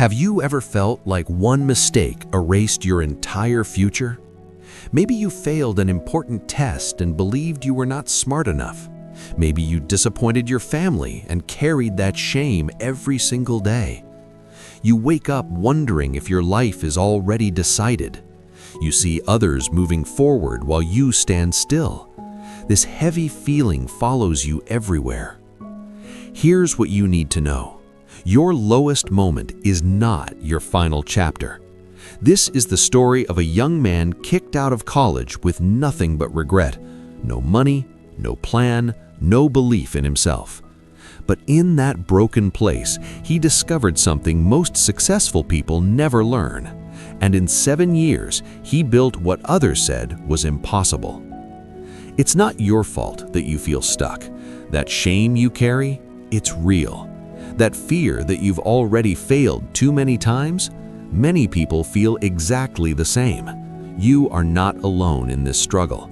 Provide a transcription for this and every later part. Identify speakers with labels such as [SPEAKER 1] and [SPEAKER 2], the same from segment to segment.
[SPEAKER 1] Have you ever felt like one mistake erased your entire future? Maybe you failed an important test and believed you were not smart enough. Maybe you disappointed your family and carried that shame every single day. You wake up wondering if your life is already decided. You see others moving forward while you stand still. This heavy feeling follows you everywhere. Here's what you need to know. Your lowest moment is not your final chapter. This is the story of a young man kicked out of college with nothing but regret. No money, no plan, no belief in himself. But in that broken place, he discovered something most successful people never learn. And in 7 years, he built what others said was impossible. It's not your fault that you feel stuck. That shame you carry, it's real. That fear that you've already failed too many times, many people feel exactly the same. You are not alone in this struggle.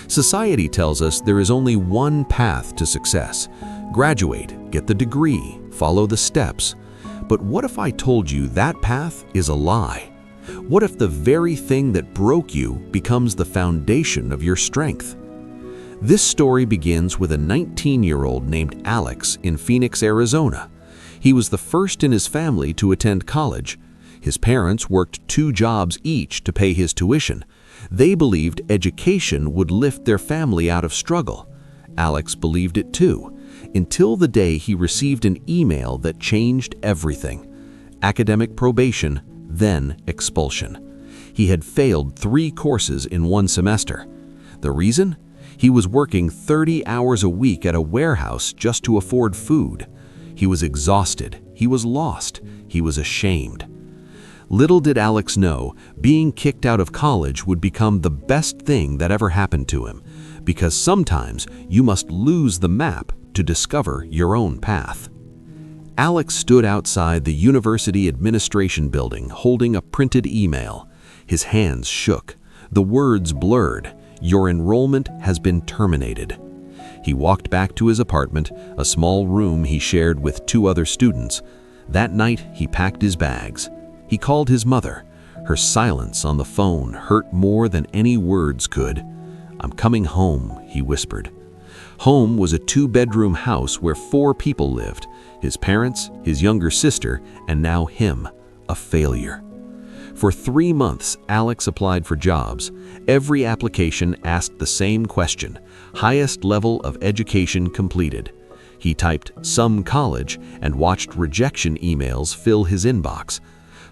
[SPEAKER 1] Society tells us there is only one path to success. Graduate, get the degree, follow the steps. But what if I told you that path is a lie? What if the very thing that broke you becomes the foundation of your strength? This story begins with a 19-year-old named Alex in Phoenix, Arizona. He was the first in his family to attend college. His parents worked 2 jobs each to pay his tuition. They believed education would lift their family out of struggle. Alex believed it too, until the day he received an email that changed everything. Academic probation, then expulsion. He had failed 3 courses in 1 semester. The reason? He was working 30 hours a week at a warehouse just to afford food. He was exhausted, he was lost, he was ashamed. Little did Alex know, being kicked out of college would become the best thing that ever happened to him, because sometimes you must lose the map to discover your own path. Alex stood outside the university administration building holding a printed email. His hands shook, the words blurred. Your enrollment has been terminated. He walked back to his apartment, a small room he shared with 2 other students. That night, he packed his bags. He called his mother. Her silence on the phone hurt more than any words could. "I'm coming home," he whispered. Home was a 2-bedroom house where 4 people lived: his parents, his younger sister, and now him, a failure. For 3 months, Alex applied for jobs. Every application asked the same question: highest level of education completed. He typed "some college" and watched rejection emails fill his inbox.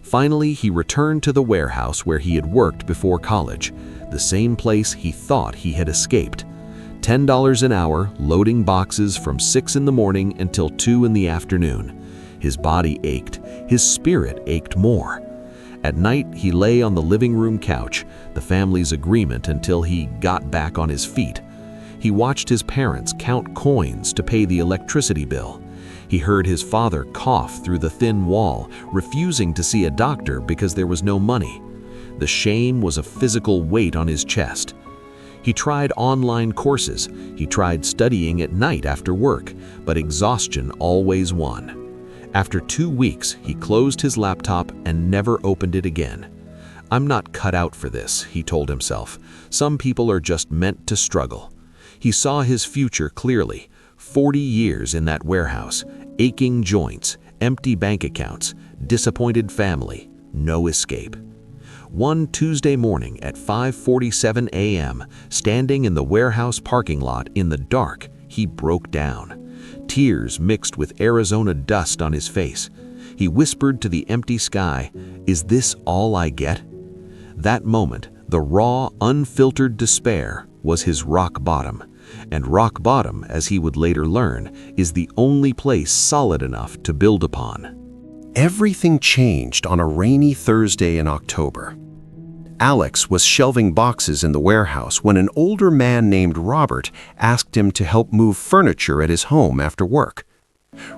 [SPEAKER 1] Finally, he returned to the warehouse where he had worked before college, the same place he thought he had escaped. $10 an hour, loading boxes from 6 in the morning until 2 in the afternoon. His body ached, his spirit ached more. At night, he lay on the living room couch, the family's agreement until he got back on his feet. He watched his parents count coins to pay the electricity bill. He heard his father cough through the thin wall, refusing to see a doctor because there was no money. The shame was a physical weight on his chest. He tried online courses. He tried studying at night after work, but exhaustion always won. After 2 weeks, he closed his laptop and never opened it again. "I'm not cut out for this," he told himself. "Some people are just meant to struggle." He saw his future clearly: 40 years in that warehouse, aching joints, empty bank accounts, disappointed family, no escape. One Tuesday morning at 5:47 a.m., standing in the warehouse parking lot in the dark, he broke down. Tears mixed with Arizona dust on his face. He whispered to the empty sky, "Is this all I get?" That moment, the raw, unfiltered despair was his rock bottom. And rock bottom, as he would later learn, is the only place solid enough to build upon.
[SPEAKER 2] Everything changed on a rainy Thursday in October. Alex was shelving boxes in the warehouse when an older man named Robert asked him to help move furniture at his home after work.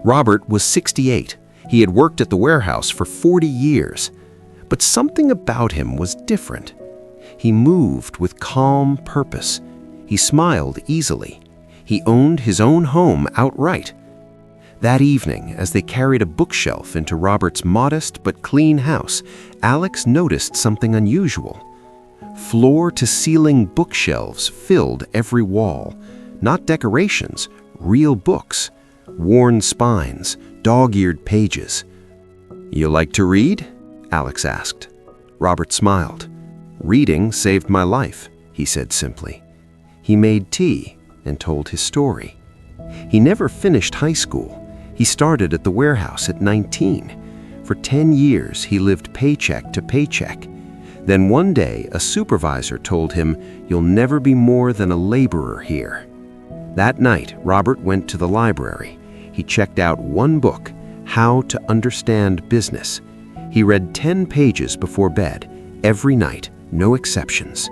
[SPEAKER 2] Robert was 68. He had worked at the warehouse for 40 years. But something about him was different. He moved with calm purpose. He smiled easily. He owned his own home outright. That evening, as they carried a bookshelf into Robert's modest but clean house, Alex noticed something unusual. Floor-to-ceiling bookshelves filled every wall. Not decorations, real books. Worn spines, dog-eared pages. "You like to read?" Alex asked. Robert smiled. "Reading saved my life," he said simply. He made tea and told his story. He never finished high school. He started at the warehouse at 19. For 10 years, he lived paycheck to paycheck. Then one day, a supervisor told him, "You'll never be more than a laborer here." That night, Robert went to the library. He checked out one book, How to Understand Business. He read 10 pages before bed, every night, no exceptions.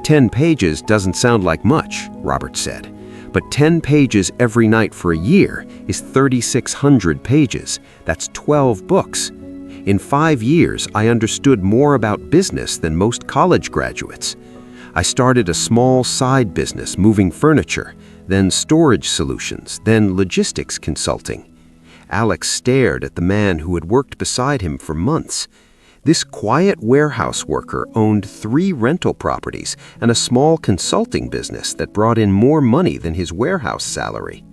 [SPEAKER 2] 10 pages doesn't sound like much, Robert said. But 10 pages every night for a year is 3,600 pages. That's 12 books. In 5 years, I understood more about business than most college graduates. I started a small side business moving furniture, then storage solutions, then logistics consulting. Alex stared at the man who had worked beside him for months. This quiet warehouse worker owned 3 rental properties and a small consulting business that brought in more money than his warehouse salary.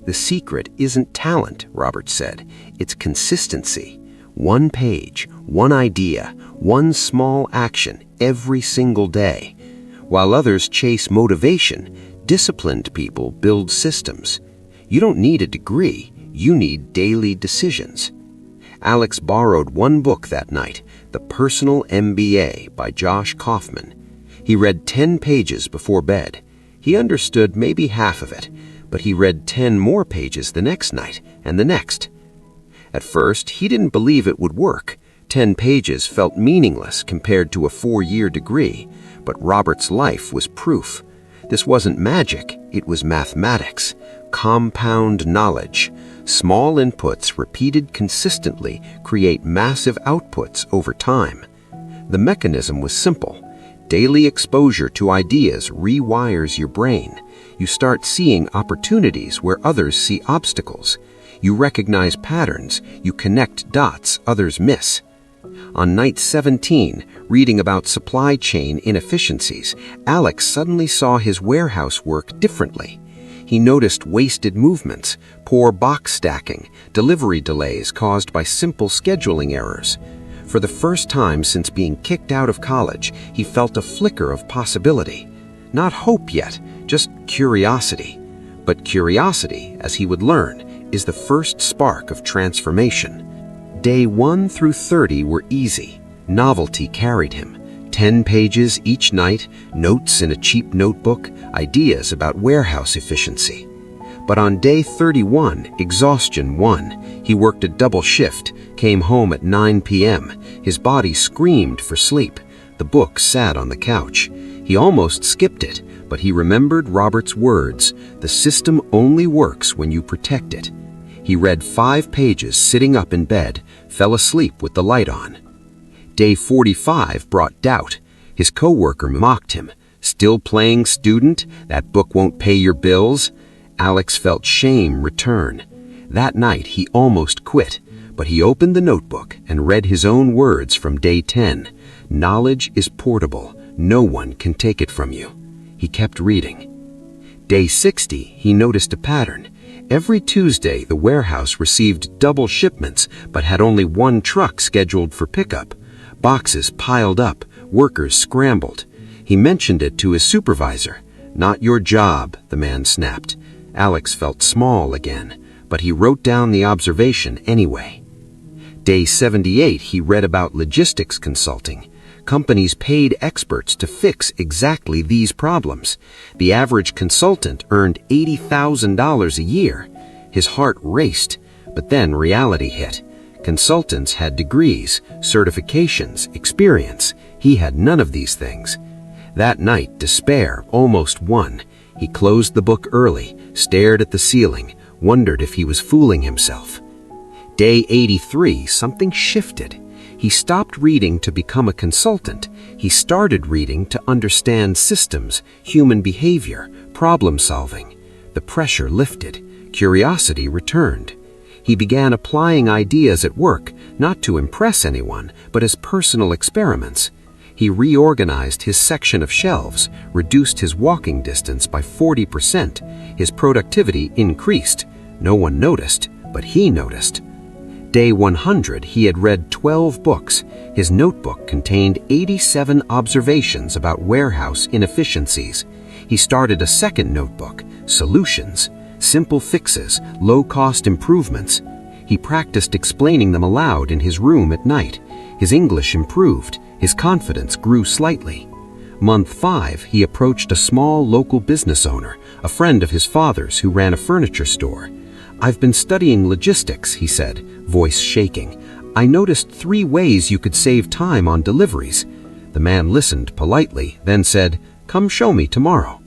[SPEAKER 2] "The secret isn't talent," Robert said. "It's consistency. One page, one idea, one small action every single day. While others chase motivation, disciplined people build systems. You don't need a degree, you need daily decisions." Alex borrowed one book that night, The Personal MBA by Josh Kaufman. He read 10 pages before bed. He understood maybe half of it, but he read 10 more pages the next night and the next. At first, he didn't believe it would work. 10 pages felt meaningless compared to a 4-year degree, but Robert's life was proof. This wasn't magic, it was mathematics. Compound knowledge. Small inputs repeated consistently create massive outputs over time. The mechanism was simple. Daily exposure to ideas rewires your brain. You start seeing opportunities where others see obstacles. You recognize patterns. You connect dots others miss. On night 17, reading about supply chain inefficiencies, Alex suddenly saw his warehouse work differently. He noticed wasted movements, poor box stacking, delivery delays caused by simple scheduling errors. For the first time since being kicked out of college, he felt a flicker of possibility. Not hope yet, just curiosity. But curiosity, as he would learn, is the first spark of transformation. Day 1 through 30 were easy. Novelty carried him. 10 pages each night, notes in a cheap notebook, ideas about warehouse efficiency. But on day 31, exhaustion won. He worked a double shift, came home at 9 p.m. His body screamed for sleep. The book sat on the couch. He almost skipped it, but he remembered Robert's words, "The system only works when you protect it." He read 5 pages sitting up in bed, fell asleep with the light on. Day 45 brought doubt. His coworker mocked him. "Still playing student? That book won't pay your bills." Alex felt shame return. That night he almost quit, but he opened the notebook and read his own words from day 10. "Knowledge is portable. No one can take it from you." He kept reading. Day 60, he noticed a pattern. Every Tuesday, the warehouse received double shipments, but had only one truck scheduled for pickup. Boxes piled up, workers scrambled. He mentioned it to his supervisor. "Not your job," the man snapped. Alex felt small again, but he wrote down the observation anyway. Day 78, he read about logistics consulting. Companies paid experts to fix exactly these problems. The average consultant earned $80,000 a year. His heart raced, but then reality hit. Consultants had degrees, certifications, experience. He had none of these things. That night, despair almost won. He closed the book early, stared at the ceiling, wondered if he was fooling himself. Day 83, something shifted. He stopped reading to become a consultant. He started reading to understand systems, human behavior, problem solving. The pressure lifted. Curiosity returned. He began applying ideas at work, not to impress anyone, but as personal experiments. He reorganized his section of shelves, reduced his walking distance by 40%. His productivity increased. No one noticed, but he noticed. Day 100, he had read 12 books. His notebook contained 87 observations about warehouse inefficiencies. He started a second notebook, Solutions, simple fixes, low-cost improvements. He practiced explaining them aloud in his room at night. His English improved. His confidence grew slightly. Month 5, he approached a small local business owner, a friend of his father's who ran a furniture store. "I've been studying logistics," he said, voice shaking. "I noticed 3 ways you could save time on deliveries." The man listened politely, then said, "Come show me tomorrow."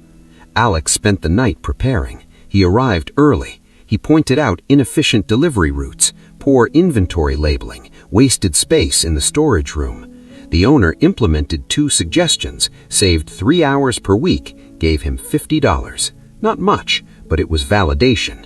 [SPEAKER 2] Alex spent the night preparing. He arrived early. He pointed out inefficient delivery routes, poor inventory labeling, wasted space in the storage room. The owner implemented 2 suggestions, saved 3 hours per week, gave him $50. Not much, but it was validation.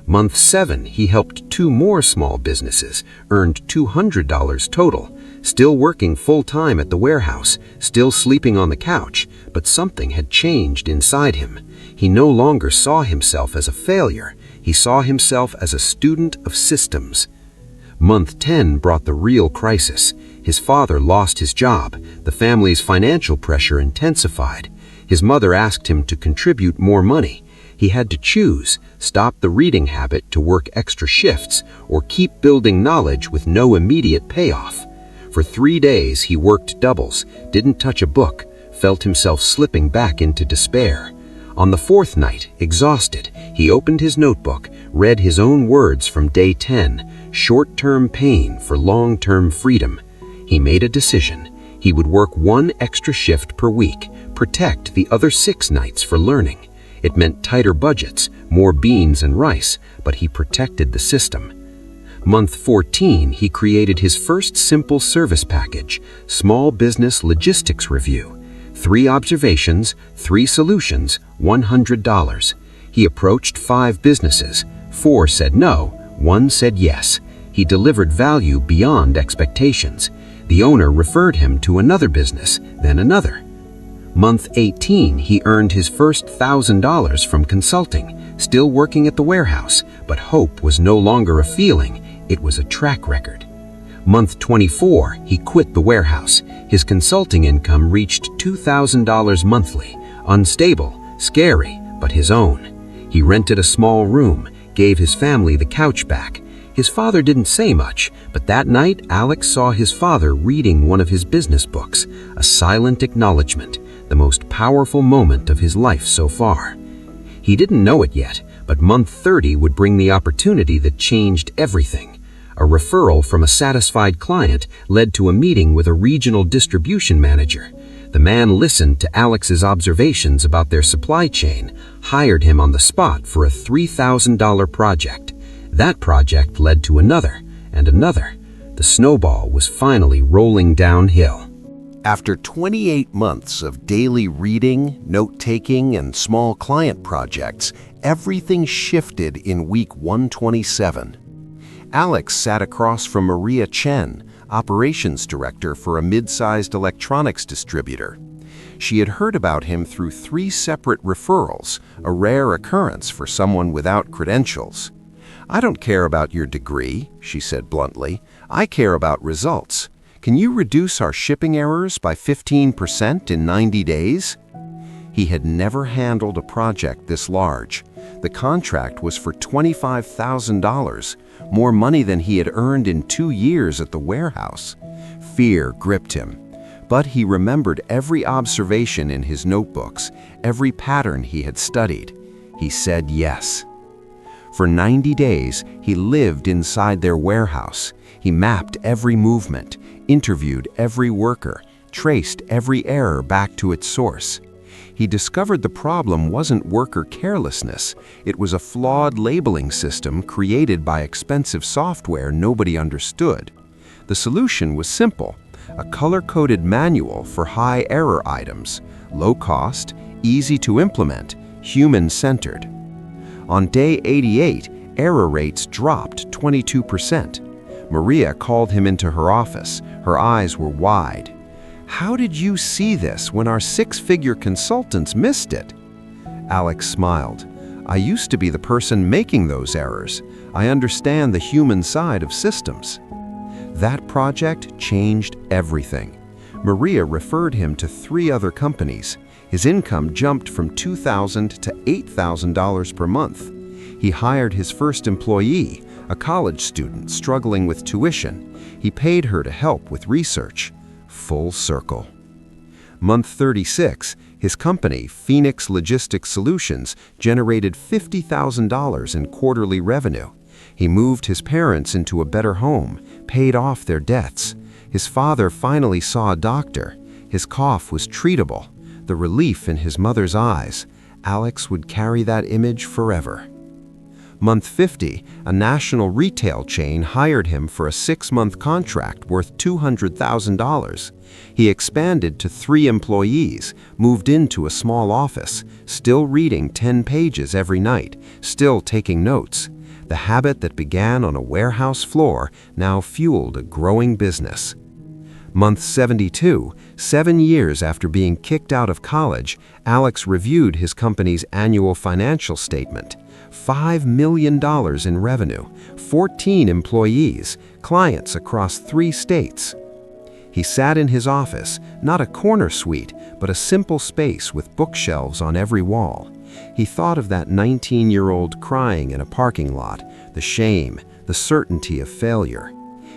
[SPEAKER 2] Month 7, he helped 2 more small businesses, earned $200 total, still working full-time at the warehouse, still sleeping on the couch, but something had changed inside him. He no longer saw himself as a failure. He saw himself as a student of systems. Month 10 brought the real crisis. His father lost his job. The family's financial pressure intensified. His mother asked him to contribute more money. He had to choose, stop the reading habit to work extra shifts, or keep building knowledge with no immediate payoff. For 3 days he worked doubles, didn't touch a book, felt himself slipping back into despair. On the 4th night, exhausted, he opened his notebook, read his own words from day 10, short-term pain for long-term freedom. He made a decision. He would work 1 extra shift per week, protect the other 6 nights for learning. It meant tighter budgets, more beans and rice, but he protected the system. Month 14, he created his first simple service package, Small Business Logistics Review. 3 observations, 3 solutions, $100. He approached 5 businesses. 4 said no, 1 said yes. He delivered value beyond expectations. The owner referred him to another business, then another. Month 18, he earned his first $1,000 from consulting, still working at the warehouse, but hope was no longer a feeling, it was a track record. Month 24, he quit the warehouse. His consulting income reached $2,000 monthly, unstable, scary, but his own. He rented a small room, gave his family the couch back. His father didn't say much, but that night Alex saw his father reading one of his business books, a silent acknowledgement, the most powerful moment of his life so far. He didn't know it yet, but month 30 would bring the opportunity that changed everything. A referral from a satisfied client led to a meeting with a regional distribution manager. The man listened to Alex's observations about their supply chain, hired him on the spot for a $3,000 project. That project led to another and another. The snowball was finally rolling downhill.
[SPEAKER 3] After 28 months of daily reading, note-taking, and small client projects, everything shifted in week 127. Alex sat across from Maria Chen, operations director for a mid-sized electronics distributor. She had heard about him through 3 separate referrals, a rare occurrence for someone without credentials. "I don't care about your degree," she said bluntly. "I care about results. Can you reduce our shipping errors by 15% in 90 days? He had never handled a project this large. The contract was for $25,000, more money than he had earned in 2 years at the warehouse. Fear gripped him, but he remembered every observation in his notebooks, every pattern he had studied. He said yes. For 90 days, he lived inside their warehouse. He mapped every movement, interviewed every worker, traced every error back to its source. He discovered the problem wasn't worker carelessness. It was a flawed labeling system created by expensive software nobody understood. The solution was simple: a color-coded manual for high-error items, low cost, easy to implement, human-centered.
[SPEAKER 2] On day 88, error rates dropped 22%. Maria called him into her office. Her eyes were wide. "How did you see this when our six-figure consultants missed it?" Alex smiled. "I used to be the person making those errors. I understand the human side of systems." That project changed everything. Maria referred him to 3 other companies. His income jumped from $2,000 to $8,000 per month. He hired his first employee, a college student struggling with tuition. He paid her to help with research. Full circle. Month 36, his company, Phoenix Logistics Solutions, generated $50,000 in quarterly revenue. He moved his parents into a better home, paid off their debts. His father finally saw a doctor. His cough was treatable. The relief in his mother's eyes. Alex would carry that image forever. Month 50, a national retail chain hired him for a 6-month contract worth $200,000. He expanded to 3 employees, moved into a small office, still reading 10 pages every night, still taking notes. The habit that began on a warehouse floor now fueled a growing business. Month 72, 7 years after being kicked out of college, Alex reviewed his company's annual financial statement. $5 million in revenue, 14 employees, clients across 3 states. He sat in his office, not a corner suite, but a simple space with bookshelves on every wall. He thought of that 19-year-old crying in a parking lot, the shame, the certainty of failure.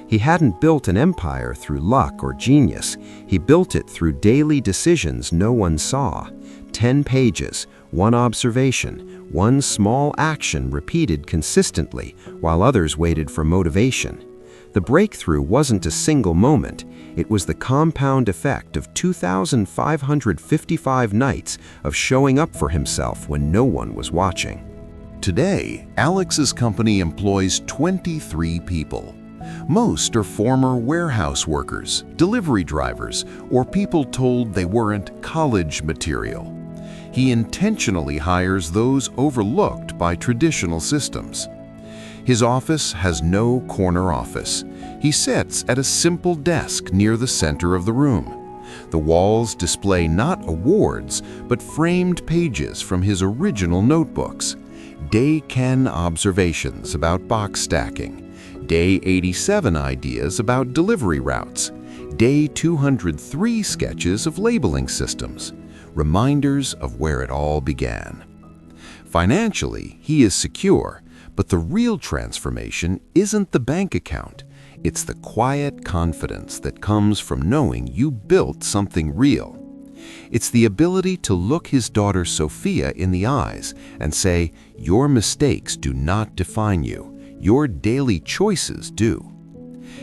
[SPEAKER 2] He hadn't built an empire through luck or genius. He built it through daily decisions no one saw. 10 pages, 1 observation, 1 small action repeated consistently while others waited for motivation. The breakthrough wasn't a single moment. It was the compound effect of 2,555 nights of showing up for himself when no one was watching.
[SPEAKER 3] Today, Alex's company employs 23 people. Most are former warehouse workers, delivery drivers, or people told they weren't college material. He intentionally hires those overlooked by traditional systems. His office has no corner office. He sits at a simple desk near the center of the room. The walls display not awards, but framed pages from his original notebooks. Day 10 observations about box stacking. Day 87 ideas about delivery routes. Day 203 sketches of labeling systems. Reminders of where it all began. Financially, he is secure, but the real transformation isn't the bank account. It's the quiet confidence that comes from knowing you built something real. It's the ability to look his daughter Sophia in the eyes and say, "Your mistakes do not define you. Your daily choices do."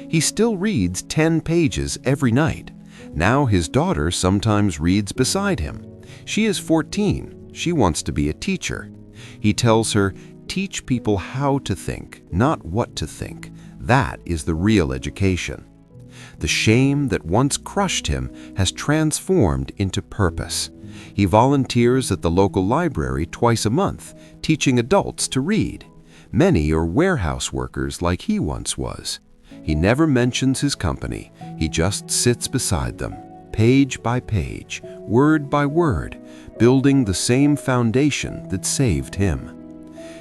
[SPEAKER 3] He still reads 10 pages every night. Now his daughter sometimes reads beside him. She is 14. She wants to be a teacher. He tells her, "Teach people how to think, not what to think. That is the real education." The shame that once crushed him has transformed into purpose. He volunteers at the local library twice a month, teaching adults to read. Many are warehouse workers like he once was. He never mentions his company. He just sits beside them, page by page, word by word, building the same foundation that saved him.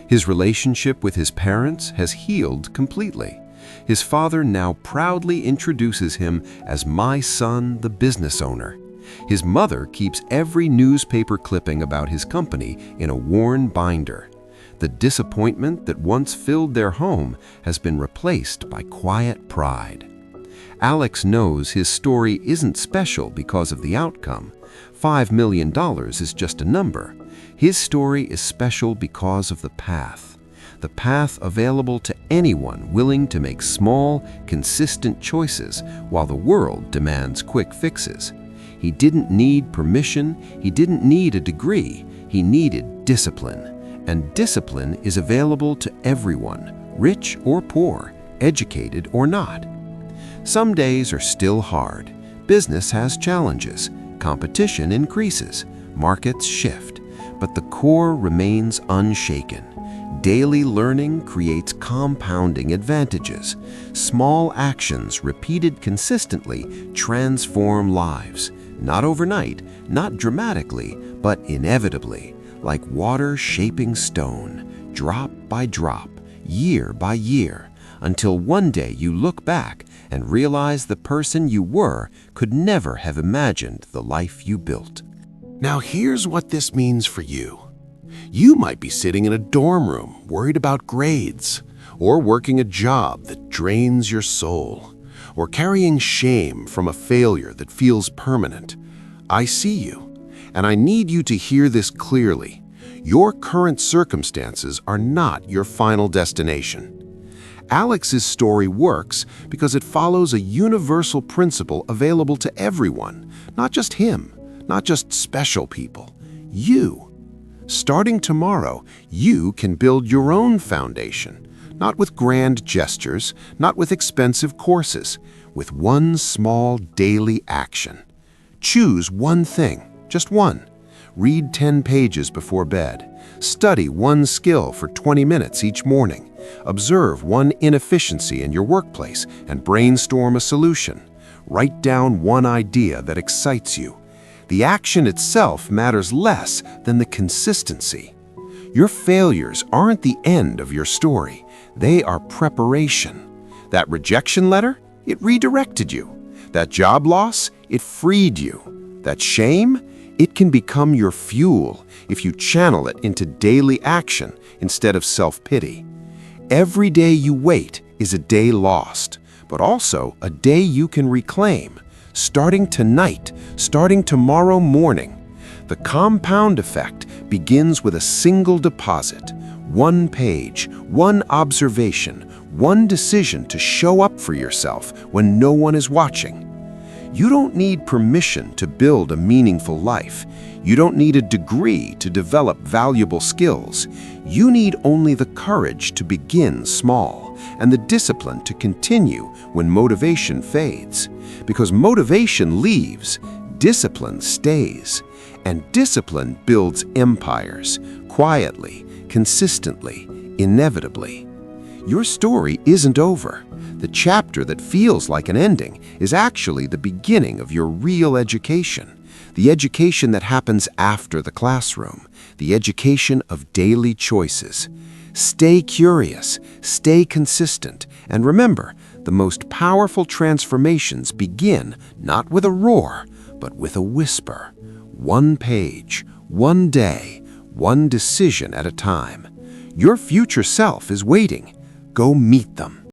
[SPEAKER 3] His relationship with his parents has healed completely. His father now proudly introduces him as "my son, the business owner." His mother keeps every newspaper clipping about his company in a worn binder. The disappointment that once filled their home has been replaced by quiet pride. Alex knows his story isn't special because of the outcome. $5 million is just a number. His story is special because of the path available to anyone willing to make small, consistent choices while the world demands quick fixes. He didn't need permission, he didn't need a degree, he needed discipline. And discipline is available to everyone, rich or poor, educated or not. Some days are still hard. Business has challenges. Competition increases. Markets shift. But the core remains unshaken. Daily learning creates compounding advantages. Small actions repeated consistently transform lives. Not overnight, not dramatically, but inevitably, like water shaping stone, drop by drop, year by year, until one day you look back and realize the person you were could never have imagined the life you built.
[SPEAKER 2] Now here's what this means for you. You might be sitting in a dorm room worried about grades, or working a job that drains your soul, or carrying shame from a failure that feels permanent. I see you, and I need you to hear this clearly. Your current circumstances are not your final destination. Alex's story works because it follows a universal principle available to everyone, not just him, not just special people. You. Starting tomorrow, you can build your own foundation, not with grand gestures, not with expensive courses, with one small daily action. Choose one thing, just one. Read 10 pages before bed. Study one skill for 20 minutes each morning. Observe one inefficiency in your workplace and brainstorm a solution. Write down one idea that excites you. The action itself matters less than the consistency. Your failures aren't the end of your story. They are preparation. That rejection letter, it redirected you. That job loss, it freed you. That shame, it can become your fuel if you channel it into daily action instead of self-pity. Every day you wait is a day lost, but also a day you can reclaim. Starting tonight, starting tomorrow morning. The compound effect begins with a single deposit, one page, one observation, one decision to show up for yourself when no one is watching. You don't need permission to build a meaningful life. You don't need a degree to develop valuable skills. You need only the courage to begin small and the discipline to continue when motivation fades. Because motivation leaves, discipline stays. And discipline builds empires, quietly, consistently, inevitably. Your story isn't over. The chapter that feels like an ending is actually the beginning of your real education. The education that happens after the classroom. The education of daily choices. Stay curious, stay consistent, and remember, the most powerful transformations begin not with a roar, but with a whisper. One page, one day, one decision at a time. Your future self is waiting. Go meet them.